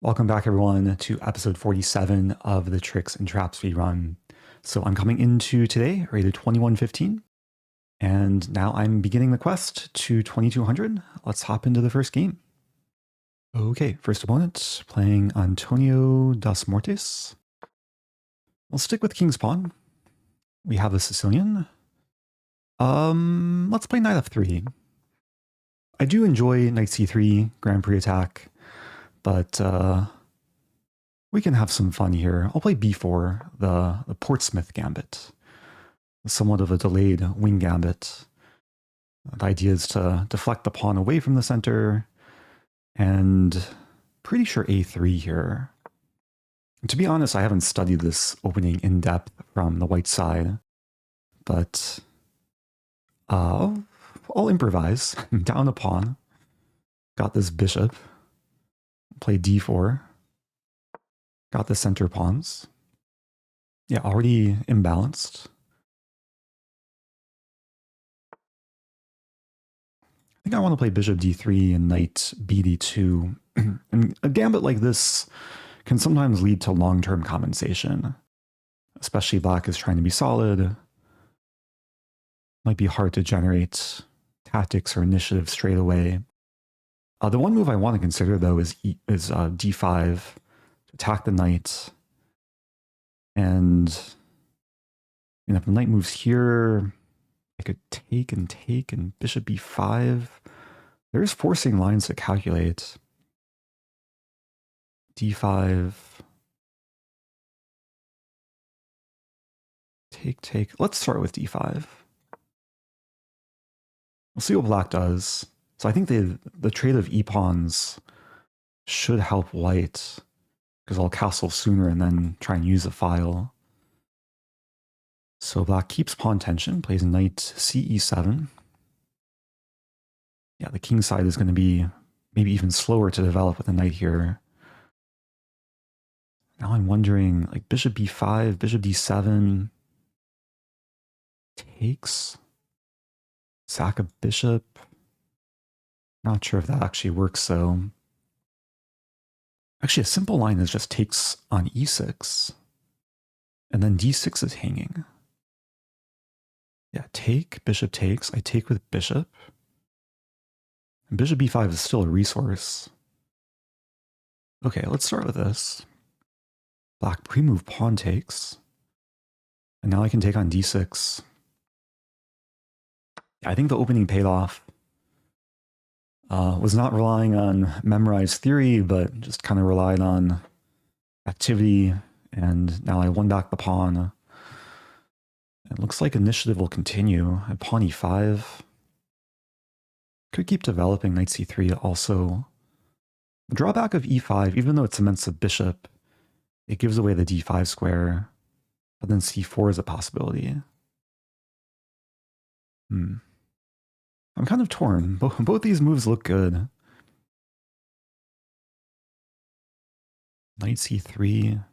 Welcome back, everyone, to episode 47 of the Tricks and Traps Speedrun. So I'm coming into today, rated 2115, and now I'm beginning the quest to 2200. Let's hop into the first game. Okay, first opponent, playing Antonio das Mortes. We'll stick with King's Pawn. We have a Sicilian. Let's play Knight F3. I do enjoy Knight C3, Grand Prix attack, but we can have some fun here. I'll play B4, the Portsmouth Gambit. Somewhat of a delayed wing gambit. The idea is to deflect the pawn away from the center, and pretty sure A3 here. To be honest, I haven't studied this opening in depth from the white side, but I'll improvise. Down a pawn. Got this bishop. Play D4. Got the center pawns. Yeah, already imbalanced. I think I want to play bishop D3 and knight BD2. And a gambit like this can sometimes lead to long-term compensation, especially black is trying to be solid. Might be hard to generate tactics or initiative straight away. The one move I want to consider, though, is D5 to attack the knight. And if the knight moves here, I could take and bishop B5. There's forcing lines to calculate. D5. Take. Let's start with D5. We'll see what black does. So I think the trade of e-pawns should help white, because I'll castle sooner and then try and use a file. So black keeps pawn tension, plays knight CE7. Yeah, the king side is going to be maybe even slower to develop with a knight here. Now I'm wondering, like bishop B5, bishop D7, takes, sack a bishop. Not sure if that actually works, though. Actually, a simple line is just takes on E6, and then D6 is hanging. Yeah, take, bishop takes. I take with bishop. And bishop B5 is still a resource. Okay, let's start with this. Black pre-move pawn takes. And now I can take on D6. Yeah, I think the opening paid off. Was not relying on memorized theory, but just kind of relied on activity. And now I won back the pawn. It looks like initiative will continue at pawn E5. Could keep developing knight C3 also. The drawback of E5, even though it cements the bishop, it gives away the D5 square, but then C4 is a possibility. I'm kind of torn. Both these moves look good. Knight C3.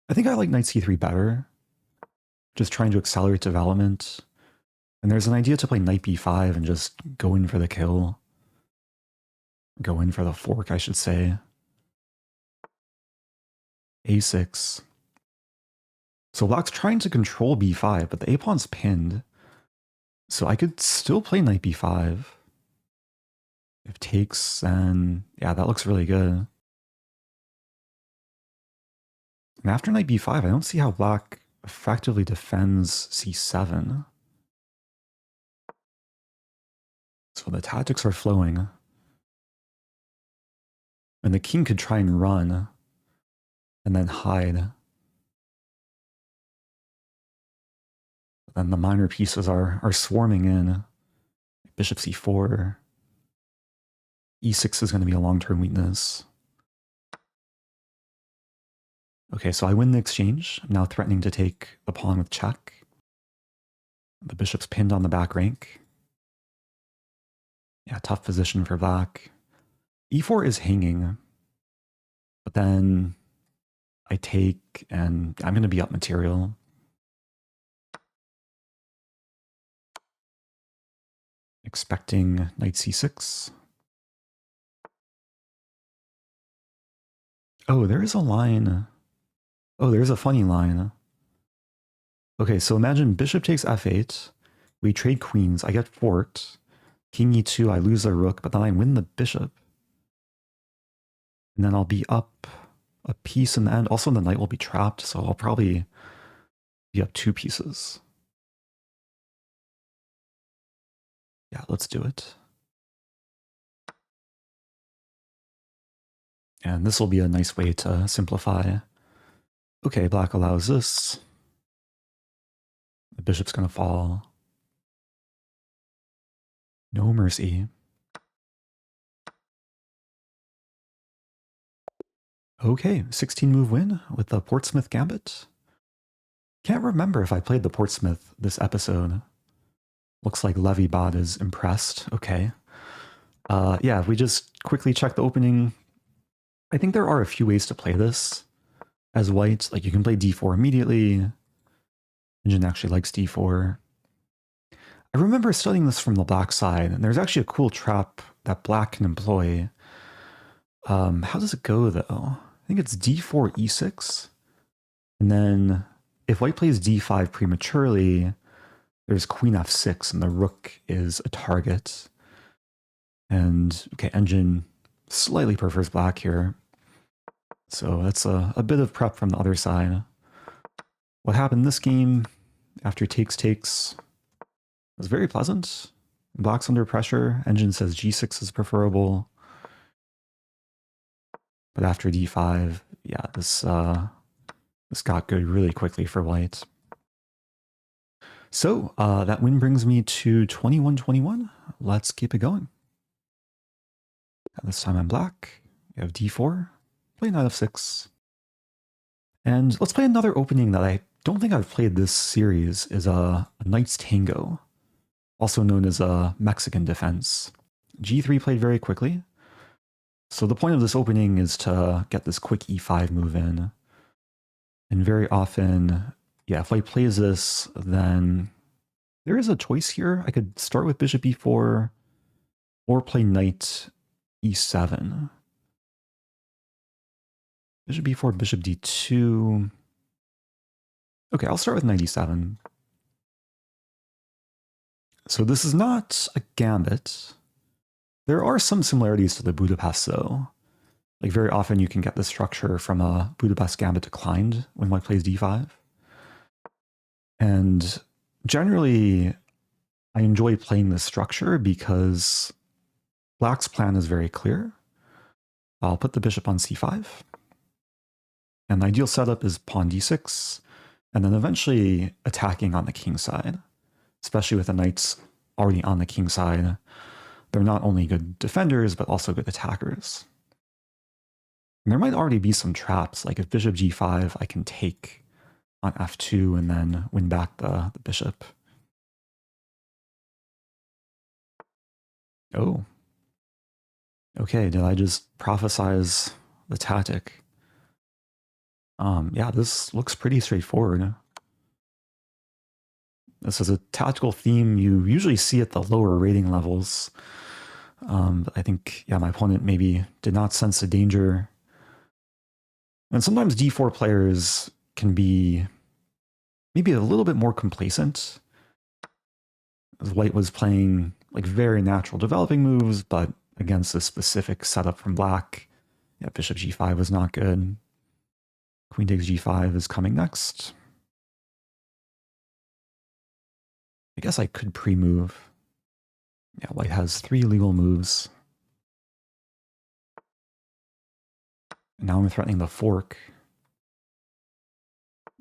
I think I like knight C3 better. Just trying to accelerate development. And there's an idea to play knight B5 and just go in for the kill. Go in for the fork, I should say. A6. So black's trying to control B5, but the A-pawn's pinned. So I could still play knight B5. If takes, then yeah, that looks really good. And after knight B5, I don't see how black effectively defends C7. So the tactics are flowing. And the king could try and run and then hide. But then the minor pieces are swarming in. Bishop C4. E6 is going to be a long-term weakness. Okay, so I win the exchange. I'm now threatening to take the pawn with check. The bishop's pinned on the back rank. Yeah, tough position for black. E4 is hanging. But then I take, and I'm going to be up material. Expecting knight C6. Oh, there is a line. Oh, there's a funny line. Okay, so imagine bishop takes f8. We trade queens. I get forked. King e2, I lose a rook, but then I win the bishop. And then I'll be up a piece in the end. Also, the knight will be trapped, so I'll probably be up 2 pieces. Yeah, let's do it. And this will be a nice way to simplify. Okay, black allows this. The bishop's going to fall. No mercy. Okay, 16 move win with the Portsmouth Gambit. Can't remember if I played the Portsmouth this episode. Looks like Levybot is impressed. Okay. Yeah, if we just quickly check the opening, I think there are a few ways to play this as white. Like you can play d4 immediately. Engine actually likes d4. I remember studying this from the black side, and there's actually a cool trap that black can employ. How does it go, though? I think it's d4, e6. And then if white plays d5 prematurely, there's queen f6, and the rook is a target. And, okay, engine slightly prefers black here. So that's a bit of prep from the other side. What happened this game after takes was very pleasant. Black's under pressure. Engine says g6 is preferable. But after d5, yeah, this got good really quickly for white. So that win brings me to 21-21. Let's keep it going. And this time I'm black. We have d4. Play knight f6. And let's play another opening that I don't think I've played this series, is a Knight's Tango, also known as a Mexican defense. g3 played very quickly. So the point of this opening is to get this quick e5 move in. And very often, yeah, if white plays this, then there is a choice here. I could start with bishop e4 or play knight e7. Bishop b4, bishop d2. Okay, I'll start with knight e7. So this is not a gambit. There are some similarities to the Budapest, though. Like very often you can get this structure from a Budapest gambit declined when white plays d5. And generally, I enjoy playing this structure because black's plan is very clear. I'll put the bishop on c5. And the ideal setup is pawn d6, and then eventually attacking on the king side, especially with the knights already on the king side. They're not only good defenders, but also good attackers. And there might already be some traps, like if bishop g5, I can take on f2 and then win back the bishop. Oh. Okay, did I just prophesize the tactic? Yeah, this looks pretty straightforward. This is a tactical theme you usually see at the lower rating levels. But I think, yeah, my opponent maybe did not sense the danger. And sometimes d4 players can be maybe a little bit more complacent. As white was playing like very natural developing moves, but against a specific setup from black, yeah, bishop g5 was not good. Queen takes g5 is coming next. I guess I could pre-move. Yeah, white has 3 legal moves. And now I'm threatening the fork.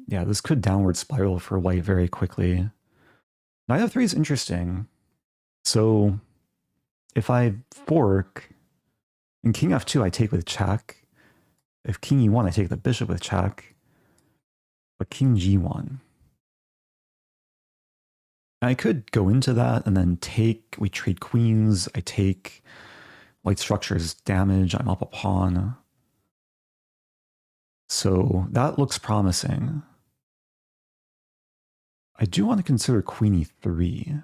Yeah, this could downward spiral for white very quickly. Knight f3 is interesting. So if I fork, in king f2 I take with check. If king e1 I take the bishop with check. But king g1. I could go into that and then take, we trade queens, I take white structures damage, I'm up a pawn. So that looks promising. I do want to consider queen e3.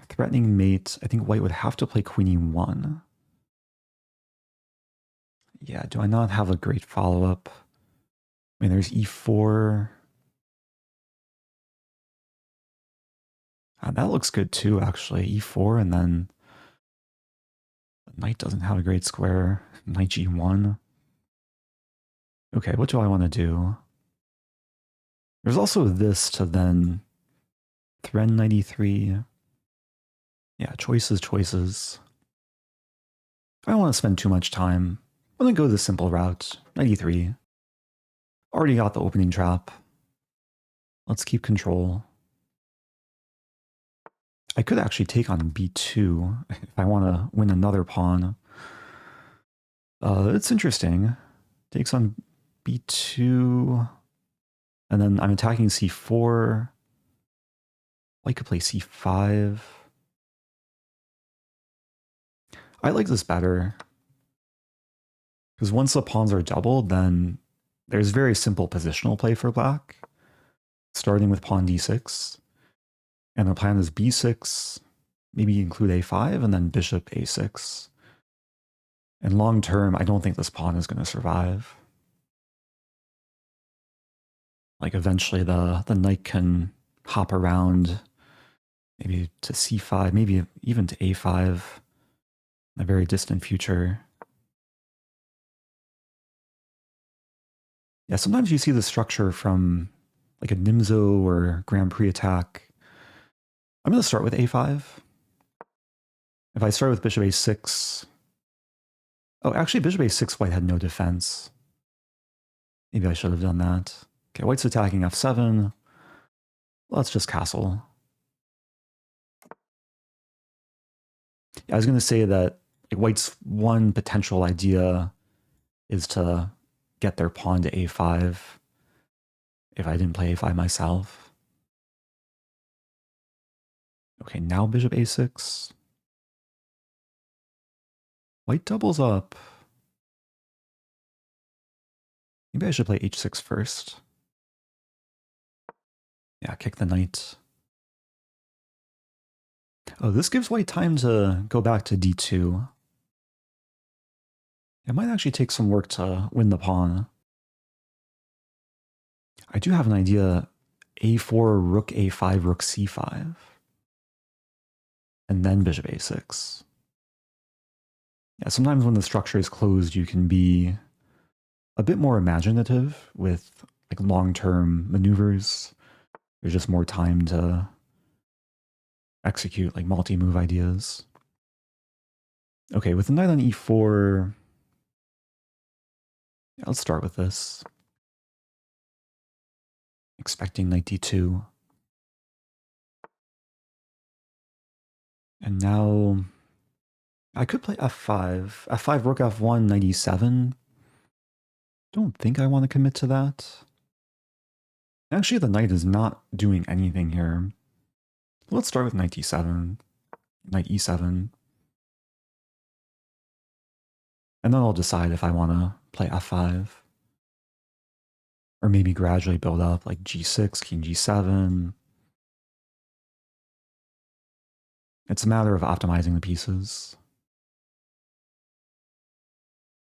Threatening mate, I think white would have to play queen e1. Yeah, do I not have a great follow-up? I mean, there's e4. That looks good too, actually. e4, and then the knight doesn't have a great square. Knight g1. Okay, what do I want to do? There's also this to then thread knight e3. Yeah, choices. I don't want to spend too much time. I'm going to go the simple route. Knight e3. Already got the opening trap. Let's keep control. I could actually take on b2 if I want to win another pawn. It's interesting. Takes on b2. And then I'm attacking c4. I could play c5. I like this better. Because once the pawns are doubled, then there's very simple positional play for black. Starting with pawn d6. And the plan is b6, maybe include a5, and then bishop a6. And long term, I don't think this pawn is going to survive. Like eventually the knight can hop around, maybe to c5, maybe even to a5 in a very distant future. Yeah, sometimes you see the structure from like a Nimzo or Grand Prix attack. I'm going to start with a5. If I start with bishop a6... Oh, actually bishop a6 white had no defense. Maybe I should have done that. Okay, white's attacking f7. Let's just castle. I was going to say that like, white's one potential idea is to get their pawn to a5 if I didn't play a5 myself. Okay, now bishop a6. White doubles up. Maybe I should play h6 first. Yeah, kick the knight. Oh, this gives white time to go back to d2. It might actually take some work to win the pawn. I do have an idea. a4, rook a5, rook c5. And then bishop a6. Yeah, sometimes when the structure is closed, you can be a bit more imaginative with like long-term maneuvers. There's just more time to execute like multi-move ideas. Okay, with the knight on e4, yeah, let's start with this. Expecting knight d2. And now I could play f5. f5, rook f1, knight e7. Don't think I want to commit to that. Actually, the knight is not doing anything here. Let's start with knight d7, knight e7. And then I'll decide if I want to play f5. Or maybe gradually build up like g6, king g7. It's a matter of optimizing the pieces.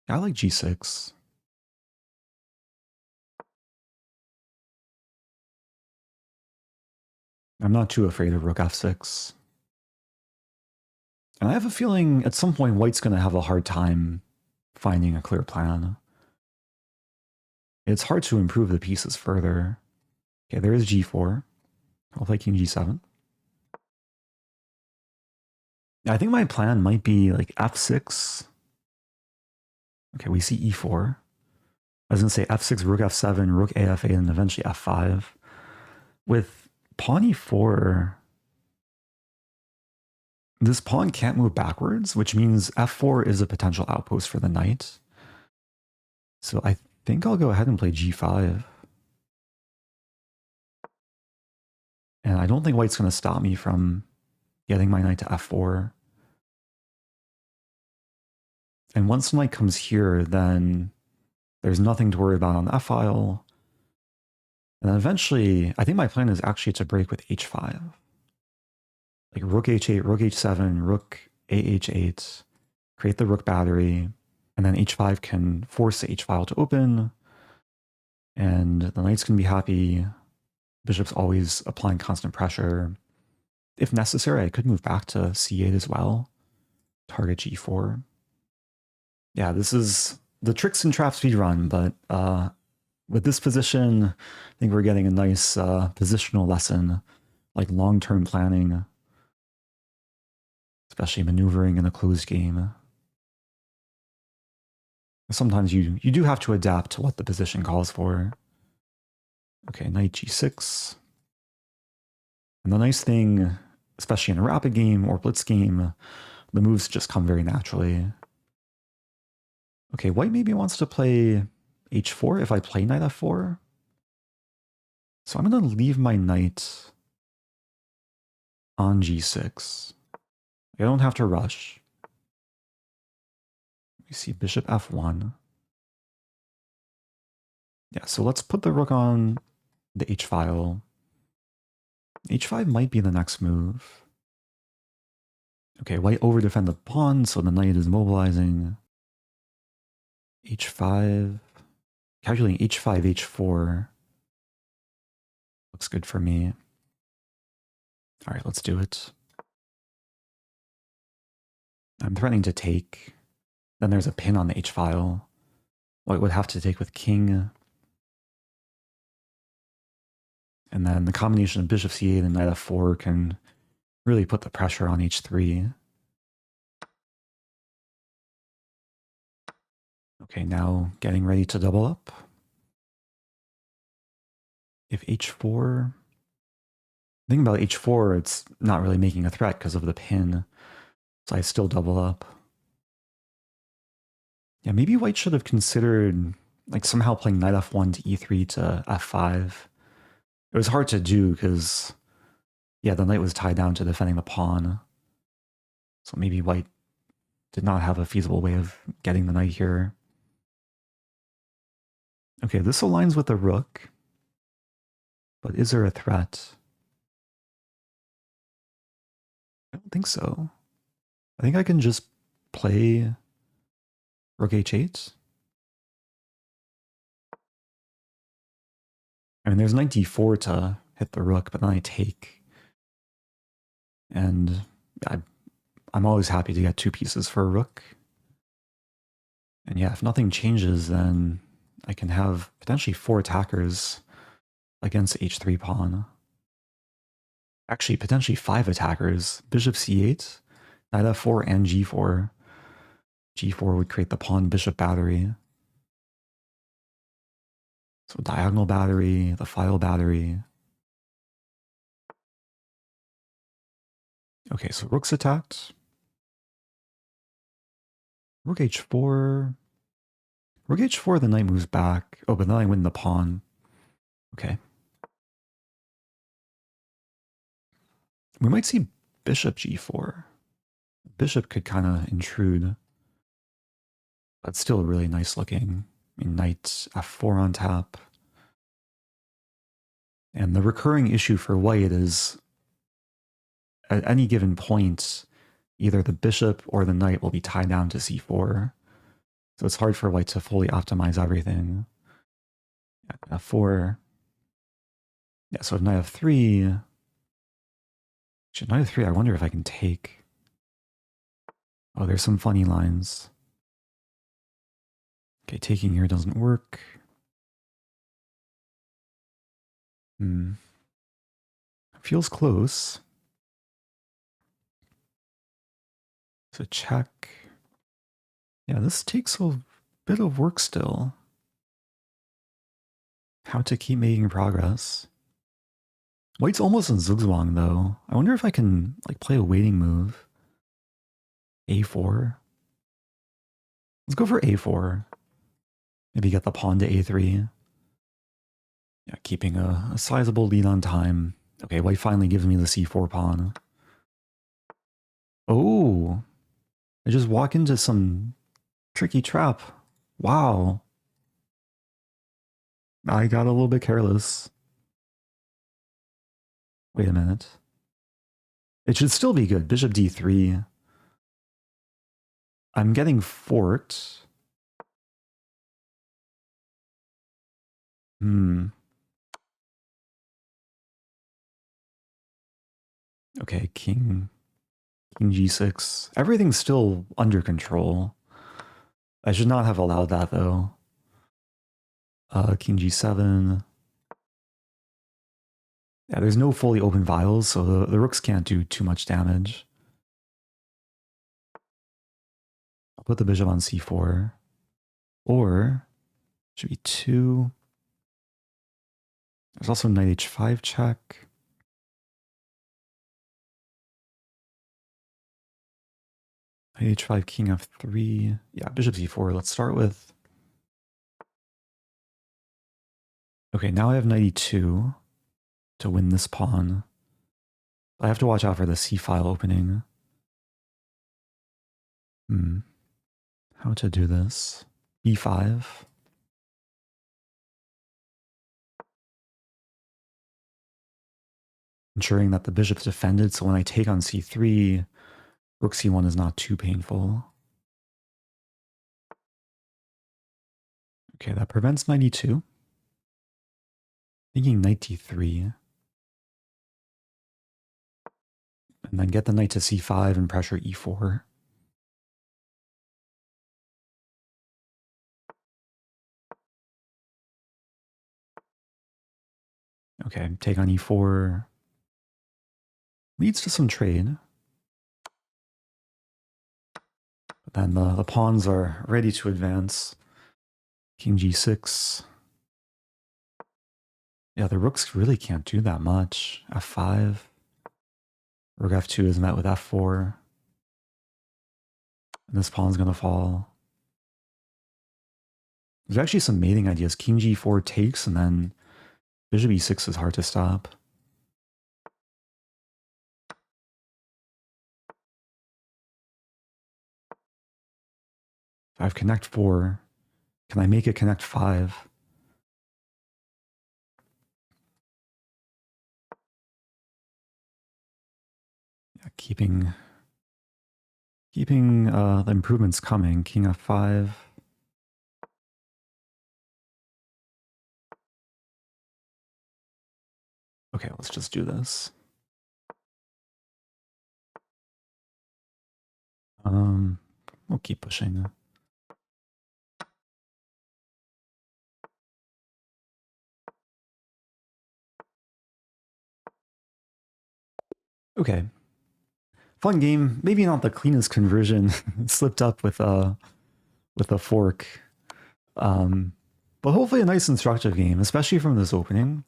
I like g6. I'm not too afraid of rook f6. And I have a feeling at some point white's going to have a hard time finding a clear plan. It's hard to improve the pieces further. Okay, there is g4. I'll play king g7. I think my plan might be like f6. Okay, we see e4. I was going to say f6, rook f7, rook a8, and eventually f5. With pawn e4, this pawn can't move backwards, which means f4 is a potential outpost for the knight. So I think I'll go ahead and play g5. And I don't think white's going to stop me from getting my knight to f4. And once the knight comes here, then there's nothing to worry about on the f-file. And then eventually, I think my plan is actually to break with h5. Like rook h8, rook h7, rook ah8, create the rook battery, And then h5 can force the h-file to open, and the knight's going to be happy. Bishop's always applying constant pressure. If necessary, I could move back to c8 as well. Target g4. Yeah, this is the tricks in Traps Speedrun, but with this position, I think we're getting a nice positional lesson, like long-term planning, especially maneuvering in a closed game. Sometimes you do have to adapt to what the position calls for. Okay, knight g6. And the nice thing, especially in a rapid game or blitz game, the moves just come very naturally. Okay, white maybe wants to play h4 if I play knight f4. So I'm going to leave my knight on g6. I don't have to rush. You see bishop f1. Yeah, so let's put the rook on the h-file. h5 might be the next move. Okay, white over-defend the pawn, so the knight is mobilizing. h5. Calculating h5, h4. Looks good for me. All right, let's do it. I'm threatening to take. Then there's a pin on the h-file. White would have to take with king. And then the combination of bishop c8 and knight f4 can really put the pressure on h3. Okay, now getting ready to double up. If h4... The thing about h4, it's not really making a threat because of the pin. So I still double up. Yeah, maybe white should have considered like somehow playing knight f1 to e3 to f5. It was hard to do because, yeah, the knight was tied down to defending the pawn. So maybe white did not have a feasible way of getting the knight here. Okay, this aligns with the rook. But is there a threat? I don't think so. I think I can just play rook h8. I mean, there's knight d4 to hit the rook, but then I take. And I'm always happy to get two pieces for a rook. And yeah, if nothing changes, then I can have potentially 4 attackers against h3 pawn. Actually, potentially 5 attackers. Bishop c8, knight f4, and g4. g4 would create the pawn-bishop battery. So diagonal battery, the file battery. Okay, so rook's attacked. Rook h4. Rook h4, the knight moves back. Oh, but then I win the pawn. Okay. We might see bishop g4. Bishop could kind of intrude. But still really nice looking. I mean, knight f4 on tap. And the recurring issue for white is at any given point, either the bishop or the knight will be tied down to c4. So it's hard for white to fully optimize everything. Yeah, f4. Yeah, so knight f3. Should knight f3, I wonder if I can take. Oh, there's some funny lines. Okay, taking here doesn't work. Feels close. So check. Yeah, this takes a bit of work still. How to keep making progress. White's almost in Zugzwang though. I wonder if I can like play a waiting move. a4. Let's go for a4. Maybe get the pawn to a3. Yeah, keeping a sizable lead on time. Okay, white finally gives me the c4 pawn. Oh, I just walk into some tricky trap. Wow. I got a little bit careless. Wait a minute. It should still be good. Bishop d3. I'm getting forked. Hmm. Okay, king g6. Everything's still under control. I should not have allowed that though. King g7. Yeah, there's no fully open vials, so the rooks can't do too much damage. I'll put the bishop on c4. Or, should be 2. There's also knight h5 check. Knight h5, king f3. Yeah, bishop c4. Let's start with... Okay, now I have knight e2 to win this pawn. I have to watch out for the c-file opening. How to do this? e5. Ensuring that the bishop's defended, so when I take on c3, rook c1 is not too painful. Okay, that prevents knight e2. Thinking knight d3. And then get the knight to c5 and pressure e4. Okay, take on e4. Leads to some trade. But then the pawns are ready to advance. King g6. Yeah, the rooks really can't do that much. f5. Rook f2 is met with f4. And this pawn's going to fall. There's actually some mating ideas. King g4 takes, and then bishop e6 is hard to stop. If I have connect 4, can I make it connect 5? Yeah, keeping the improvements coming. King f5. Okay, let's just do this. We'll keep pushing. Okay. Fun game. Maybe not the cleanest conversion. Slipped up with a fork. But hopefully a nice instructive game, especially from this opening.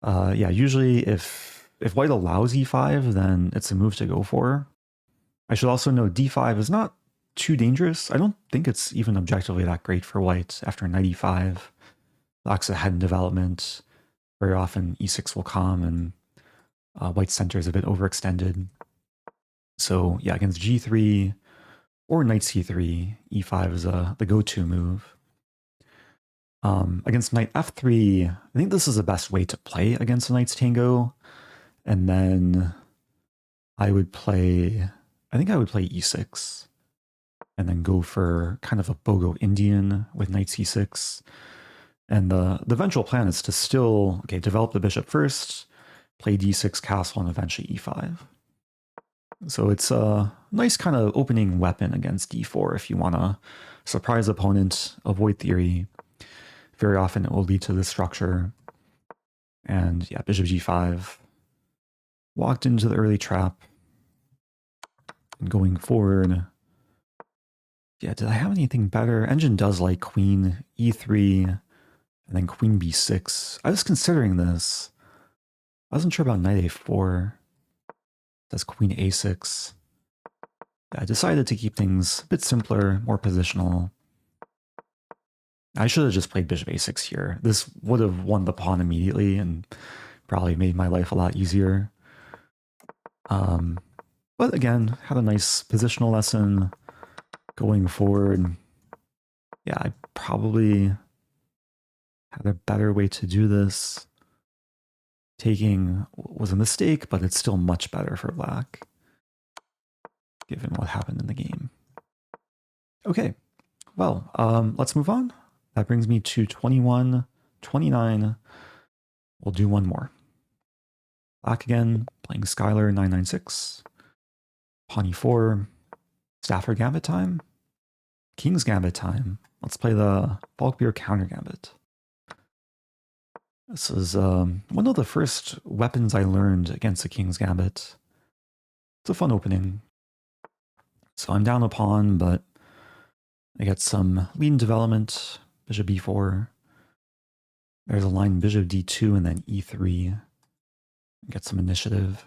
Yeah, usually if white allows e5, then it's a move to go for. I should also note d5 is not too dangerous. I don't think it's even objectively that great for white after knight e5. Lacks ahead in development. Very often e6 will come and white's center is a bit overextended. So yeah, against g3 or knight c3, e5 is the go-to move. Against knight f3, I think this is the best way to play against a knight's tango. And then I think I would play e6 and then go for kind of a Bogo Indian with knight c6. And the eventual plan is to still, develop the bishop first, play d6 castle, and eventually e5. So it's a nice kind of opening weapon against d4 if you want to surprise opponent, avoid theory. Very often it will lead to this structure. And yeah, bishop g5. Walked into the early trap. And going forward, yeah, did I have anything better? Engine does like queen e3 and then queen b6. I was considering this. I wasn't sure about knight a4. That's queen a6. Yeah, I decided to keep things a bit simpler, more positional. I should have just played bishop a6 here. This would have won the pawn immediately and probably made my life a lot easier. But again, had a nice positional lesson going forward. Yeah, I probably had a better way to do this. Taking was a mistake, but it's still much better for black, given what happened in the game. Okay, well, let's move on. That brings me to 21, 29. We'll do one more. Black again, playing Skylar 996. Pawn e4. Stafford Gambit time. King's Gambit time. Let's play the Falkbeer Countergambit. This is one of the first weapons I learned against the King's Gambit. It's a fun opening. So I'm down a pawn, but I get some lead in development. Bishop b4. There's a line bishop d2 and then e3. Get some initiative.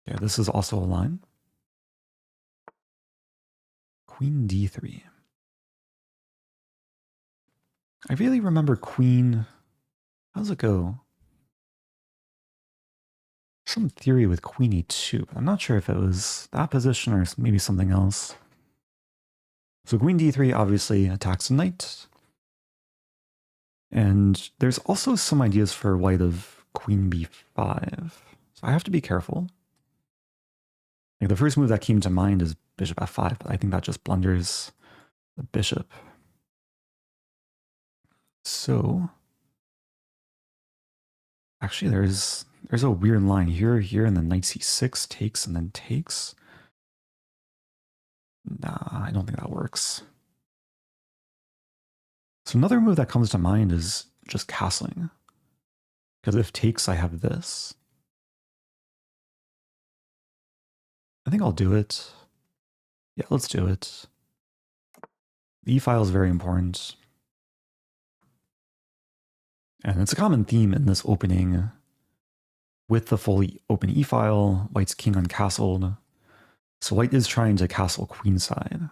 Yeah, this is also a line. Queen d3. I really remember queen. How's it go? Some theory with queen e2, but I'm not sure if it was that position or maybe something else. So queen d3 obviously attacks the knight. And there's also some ideas for white of queen b5. So I have to be careful. Like the first move that came to mind is bishop f5, but I think that just blunders the bishop. So actually there's a weird line here, and then knight c6 takes and then takes. Nah, I don't think that works. So another move that comes to mind is just castling. Because if takes, I have this. I think I'll do it. Yeah, let's do it. The e-file is very important. And it's a common theme in this opening. With the fully open e-file, white's king uncastled. So white is trying to castle queenside.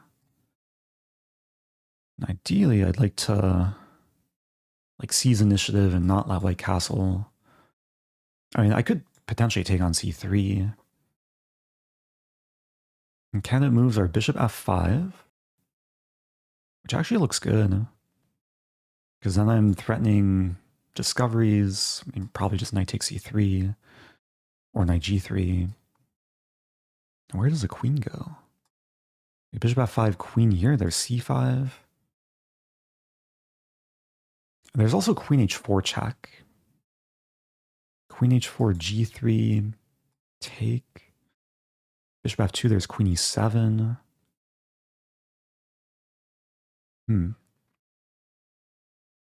And ideally, I'd like to seize initiative and not let white castle. I mean, I could potentially take on c3. And candidate moves are bishop f5, which actually looks good. Because then I'm threatening discoveries. I mean, probably just knight takes e3 or knight g3. And where does the queen go? Bishop f5, queen here. There's c5. There's also queen h4 check. Queen h4, g3, take. Bishop f2, there's queen e7.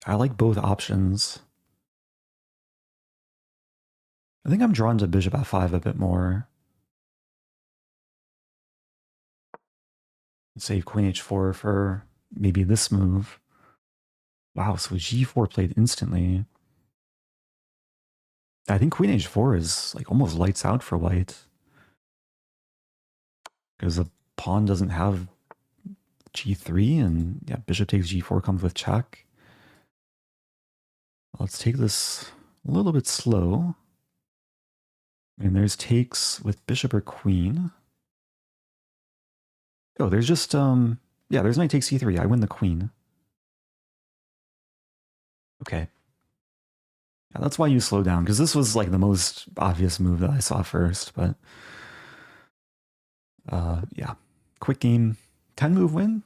I like both options. I think I'm drawn to bishop f5 a bit more. Save queen h4 for maybe this move. Wow, so g4 played instantly. I think queen h4 is like almost lights out for white. Because the pawn doesn't have g3, and yeah, bishop takes g4 comes with check. Let's take this a little bit slow. And there's takes with bishop or queen. Oh, there's just, yeah, there's knight takes c3. I win the queen. Okay. Yeah, that's why you slow down, because this was like the most obvious move that I saw first, but yeah. Quick game, 10 move win.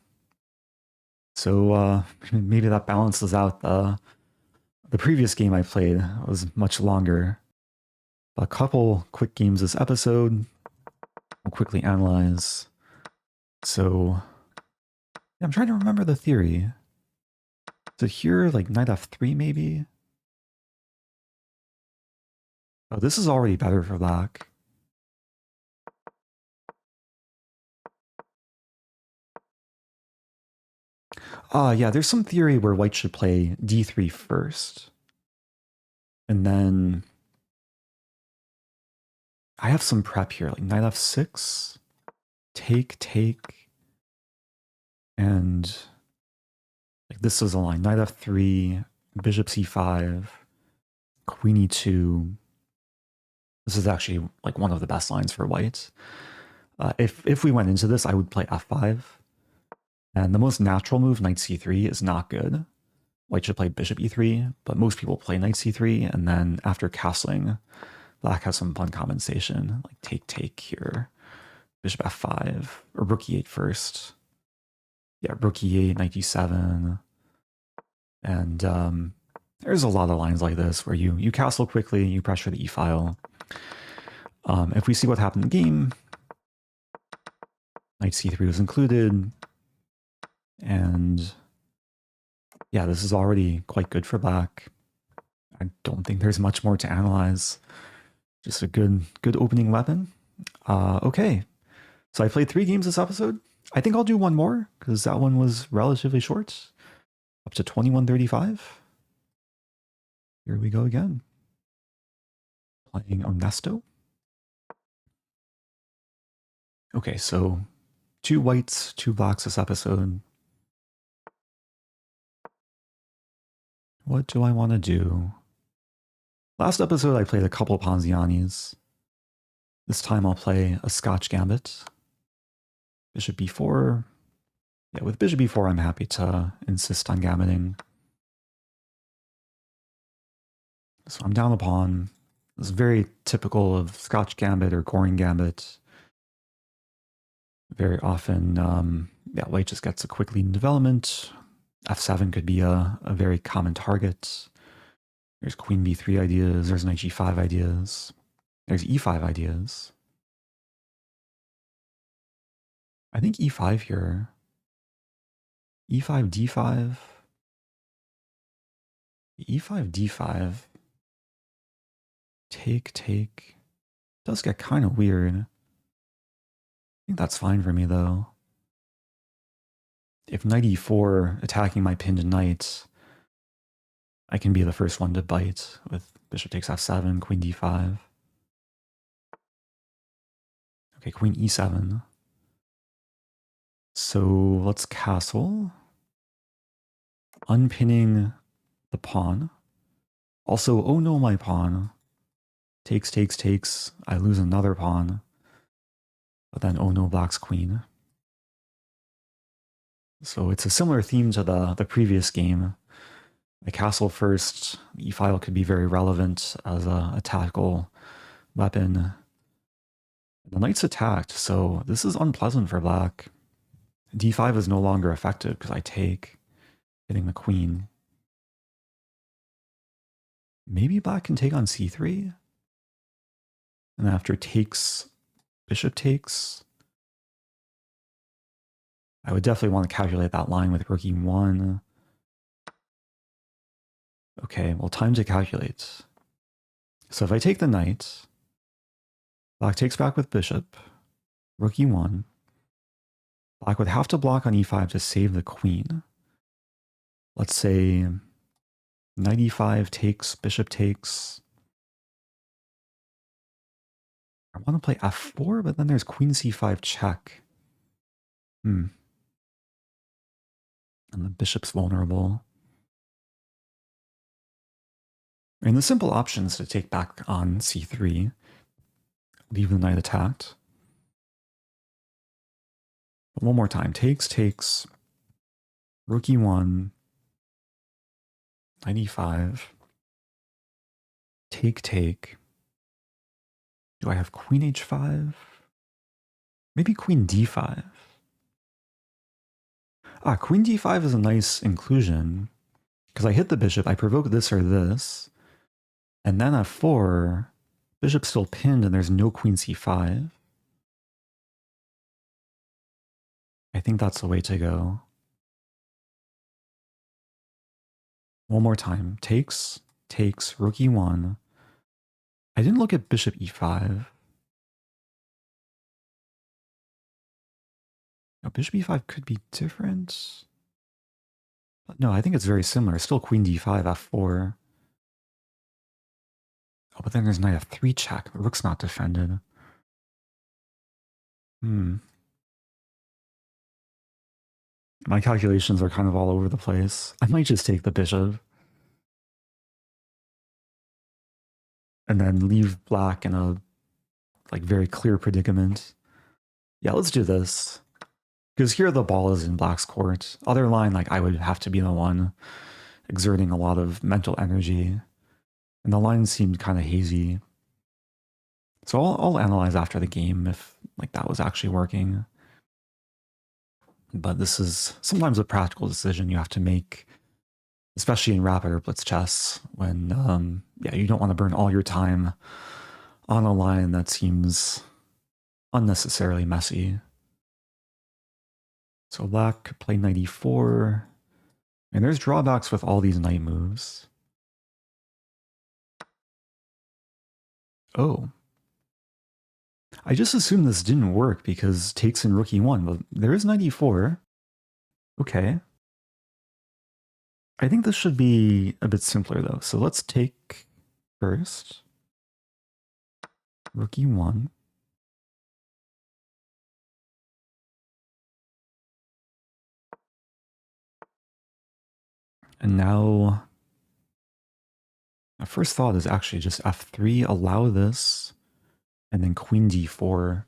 So maybe that balances out the previous game I played was much longer. A couple quick games this episode. We'll quickly analyze. So yeah, I'm trying to remember the theory. So here, like knight f3 maybe? Oh, this is already better for black. Yeah, there's some theory where white should play d3 first. And then I have some prep here, like knight f6, take, and like this is a line, knight f3, bishop c5, queen e2. This is actually like one of the best lines for white. If we went into this, I would play f5. And the most natural move, knight c3, is not good. White should play bishop e3, but most people play knight c3, and then after castling, black has some fun compensation, like take here, bishop f5, or rook e8 first. Yeah, rook e8, knight e7. And there's a lot of lines like this where you castle quickly, you pressure the e-file. If we see what happened in the game, knight c3 was included, and yeah, this is already quite good for black. I don't think there's much more to analyze. Just a good opening weapon. Okay, so I played 3 games this episode. I think I'll do one more, because that one was relatively short. Up to 2135. Here we go again. Playing Onesto. Okay, so 2 whites, 2 blacks this episode. What do I want to do? Last episode I played a couple Ponzianis. This time I'll play a Scotch Gambit. Bishop b4. Yeah, with bishop b4 I'm happy to insist on gambiting. So I'm down a pawn. This is very typical of Scotch Gambit or Goring Gambit. Very often, yeah, white just gets a quick lead in development. f7 could be a very common target. There's queen b3 ideas. There's knight g5 ideas. There's e5 ideas. I think e5 here. e5, d5. e5, d5. Take. Does get kind of weird. I think that's fine for me, though. If knight e4 attacking my pinned knight, I can be the first one to bite with bishop takes f7, queen d5. Okay, queen e7. So let's castle. Unpinning the pawn. Also, oh no, my pawn. Takes. I lose another pawn. But then, oh no, black's queen. So it's a similar theme to the previous game. I castle first. The e-file could be very relevant as a tactical weapon. The knight's attacked, so this is unpleasant for black. d5 is no longer effective because I take, hitting the queen. Maybe black can take on c3? And after takes, bishop takes. I would definitely want to calculate that line with rook e1. Okay, well, time to calculate. So if I take the knight, black takes back with bishop, rook e1. Black would have to block on e5 to save the queen. Let's say knight e5 takes, bishop takes. I want to play f4, but then there's queen c5 check. And the bishop's vulnerable. And the simple option is to take back on c3, leave the knight attacked. But one more time, takes, rook e1, knight e5, take. Do I have queen h5? Maybe queen d5. Queen d5 is a nice inclusion, because I hit the bishop, I provoke this or this, and then f4, bishop's still pinned and there's no queen c5. I think that's the way to go. One more time. Takes, rook e1. I didn't look at bishop e5. Now, bishop e5 could be different. But no, I think it's very similar. Still queen d5, f4. Oh, but then there's knight f3 check. The rook's not defended. My calculations are kind of all over the place. I might just take the bishop. And then leave black in a very clear predicament. Yeah, let's do this. Because here the ball is in black's court. Other line, I would have to be the one exerting a lot of mental energy. And the line seemed kind of hazy. So I'll analyze after the game if that was actually working. but this is sometimes a practical decision you have to make, especially in rapid or blitz chess, when yeah, you don't want to burn all your time on a line that seems unnecessarily messy. So black could play knight e4, and there's drawbacks with all these knight moves. Oh. I just assumed this didn't work because takes in rook e1, but there is knight e4. Okay. I think this should be a bit simpler though. So let's take first. Rook e1. And now my first thought is actually just f3, allow this, and then queen d4.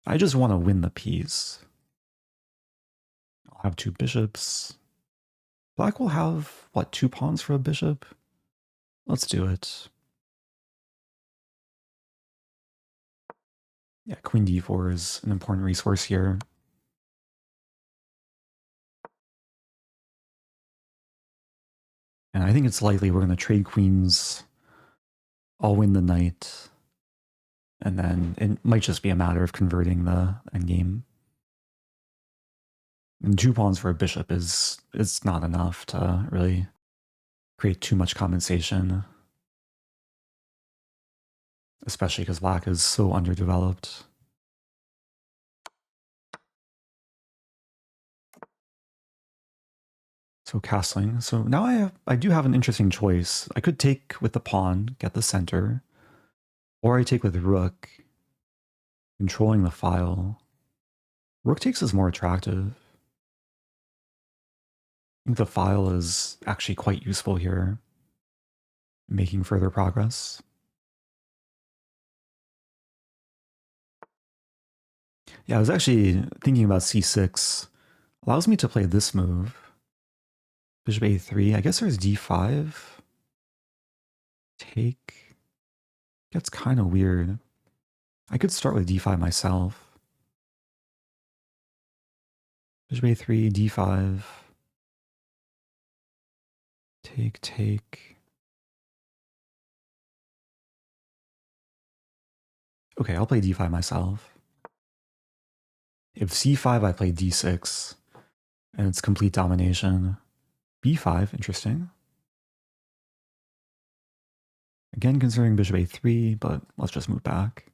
I just want to win the piece. I'll have two bishops. Black will have, what, two pawns for a bishop? Let's do it. Yeah, queen d4 is an important resource here. And I think it's likely we're going to trade queens. I'll win the knight. And then it might just be a matter of converting the endgame. And two pawns for a bishop is not enough to really create too much compensation. Especially because black is so underdeveloped. So castling. So now I do have an interesting choice. I could take with the pawn, get the center, or I take with rook, controlling the file. Rook takes is more attractive. I think the file is actually quite useful here, making further progress. Yeah, I was actually thinking about c6. Allows me to play this move. Bishop a3. I guess there's d5. Take. Gets kind of weird. I could start with d5 myself. Bishop a3, d5. Take, take. Okay, I'll play d5 myself. If c5, I play d6, and it's complete domination. b5, interesting. Again, considering bishop a3, but let's just move back.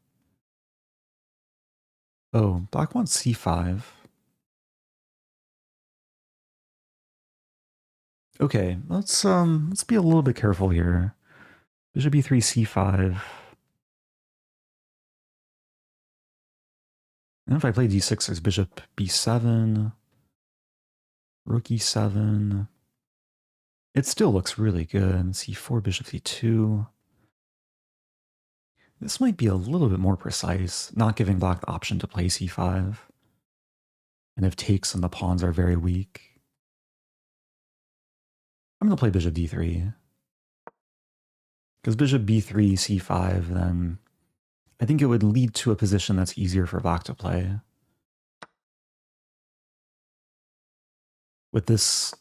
Oh, black wants c5. Okay, let's be a little bit careful here. Bishop e3, c5. And if I play d6, there's bishop b7, rook e7. It still looks really good. c4, bishop c2. This might be a little bit more precise, not giving black the option to play c5. And if takes and the pawns are very weak, I'm going to play bishop d3. Because bishop b3, c5, then I think it would lead to a position that's easier for black to play. With this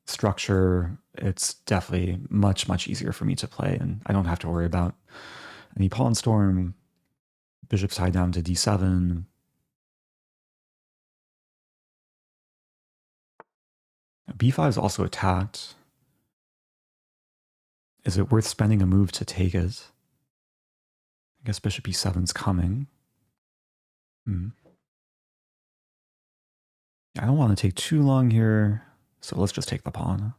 structure, it's definitely much, much easier for me to play, and I don't have to worry about any pawn storm. Bishop's tied down to d7. b5 is also attacked. Is it worth spending a move to take it? I guess bishop e7's coming. I don't want to take too long here, so let's just take the pawn.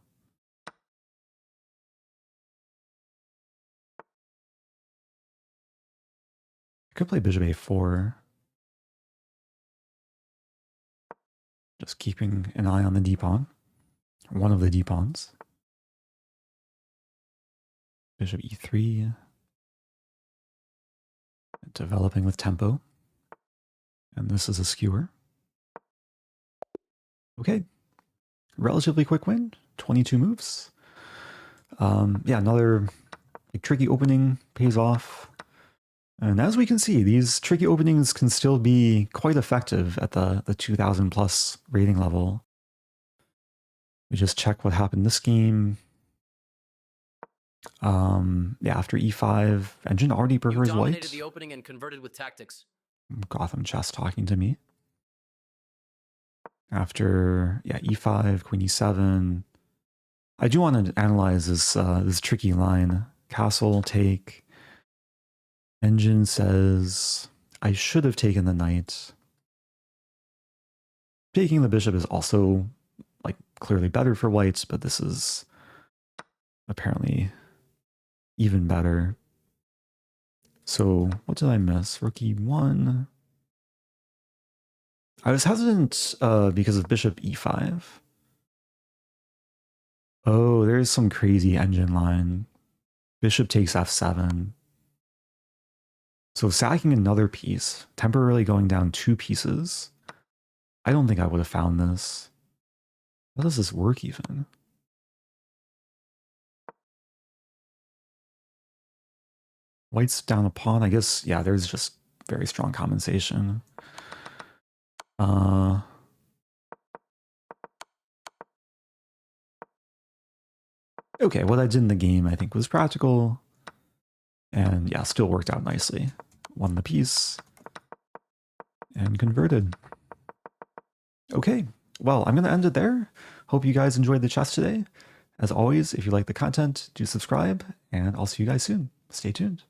I could play bishop a4. Just keeping an eye on the d-pawn. One of the d-pawns. Bishop e3. Developing with tempo. And this is a skewer. Okay. Relatively quick win. 22 moves. Yeah, another tricky opening pays off. And as we can see, these tricky openings can still be quite effective at the 2000 plus rating level. We just check what happened this game. Yeah, after e5, engine already prefers you dominated white. The opening and converted with tactics. Gotham chess talking to me. After, yeah, e5, queen e7. I do want to analyze this tricky line. Castle, take. Engine says, I should have taken the knight. Taking the bishop is also, like, clearly better for whites, but this is apparently even better. So, what did I miss? Rook e1. I was hesitant because of bishop e5. Oh, there's some crazy engine line. Bishop takes f7. So sacking another piece, temporarily going down 2 pieces. I don't think I would have found this. How does this work even? White's down a pawn. I guess, yeah, there's just very strong compensation. Okay, what I did in the game I think was practical. And yeah, still worked out nicely. Won the piece. And converted. Okay, well, I'm going to end it there. Hope you guys enjoyed the chess today. As always, if you like the content, do subscribe, and I'll see you guys soon. Stay tuned.